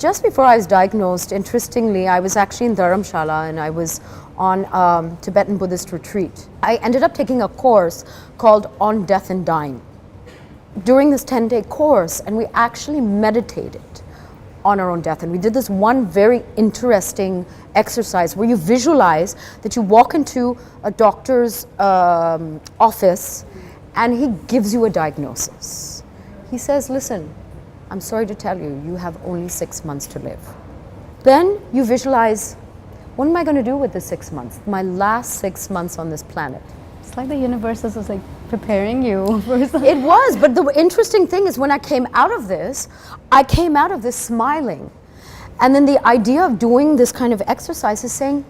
just before I was diagnosed, interestingly, I was actually in Dharamshala and I was on Tibetan Buddhist retreat. I ended up taking a course called On Death and Dying. During this 10-day course, and we actually meditated on our own death. And we did this one very interesting exercise where you visualize that you walk into a doctor's office and he gives you a diagnosis. He says, listen, I'm sorry to tell you, you have only 6 months to live. Then you visualize, what am I going to do with the 6 months? My last 6 months on this planet. It's like the universe was like preparing you for something. It was, but the interesting thing is when I came out of this, I came out of this smiling. And then the idea of doing this kind of exercise is saying,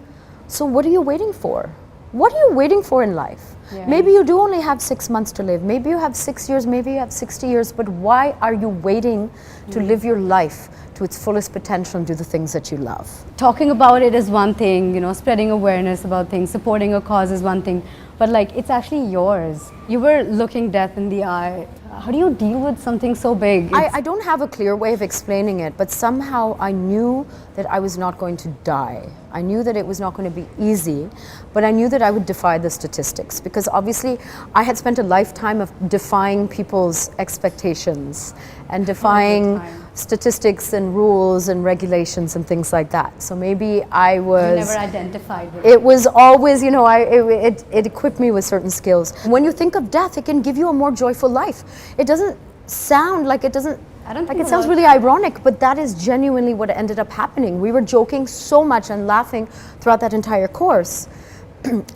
so what are you waiting for? What are you waiting for in life? Yeah. Maybe you do only have 6 months to live. Maybe you have 6 years, maybe you have 60 years, but why are you waiting to live your life to its fullest potential and do the things that you love? Talking about it is one thing, you know, spreading awareness about things, supporting a cause is one thing, but like it's actually yours. You were looking death in the eye. How do you deal with something so big? I don't have a clear way of explaining it, but somehow I knew that I was not going to die. I knew that it was not going to be easy, but I knew that I would defy the statistics because obviously I had spent a lifetime of defying people's expectations and defying statistics and rules and regulations and things like that. So maybe I was... You never identified with it. It was always, you know, it equipped me with certain skills. When you think of death, it can give you a more joyful life. It doesn't sound like it doesn't... Like it sounds really ironic, but that is genuinely what ended up happening. We were joking so much and laughing throughout that entire course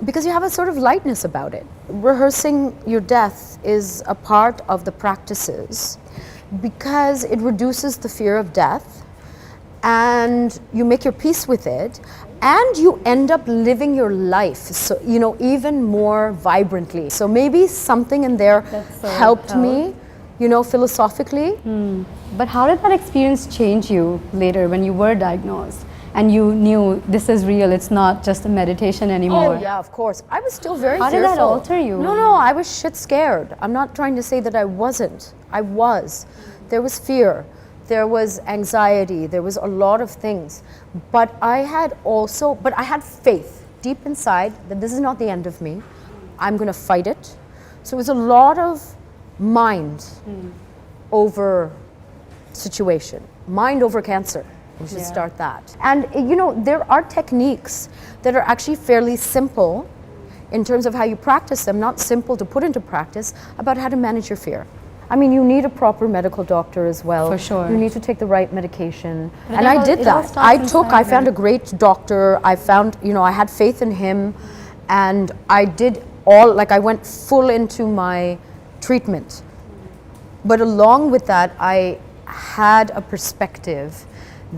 because you have a sort of lightness about it. Rehearsing your death is a part of the practices because it reduces the fear of death and you make your peace with it and you end up living your life, so, you know, even more vibrantly. So maybe something in there helped me, you know, philosophically. But how did that experience change you later when you were diagnosed and you knew this is real, it's not just a meditation anymore? Oh yeah, of course. I was still very fearful. How did that alter you? No, I was shit scared. I'm not trying to say that I wasn't. I was. There was fear. There was anxiety. There was a lot of things. But I had faith deep inside that this is not the end of me. I'm going to fight it. So it was a lot of mind over situation, mind over cancer. We should start that. And you know, there are techniques that are actually fairly simple in terms of how you practice them, not simple to put into practice, about how to manage your fear. I mean, you need a proper medical doctor as well. For sure. You need to take the right medication. And I did that. I found a great doctor. I found, you know, I had faith in him and I did I went full into my treatment. But along with that, I had a perspective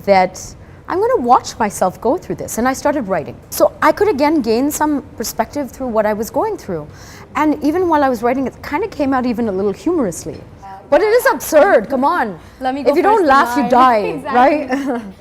that I'm going to watch myself go through this. And I started writing. So I could again gain some perspective through what I was going through. And even while I was writing, it kind of came out even a little humorously. But it is absurd, come on. Let me go if you don't laugh, you die, exactly. right?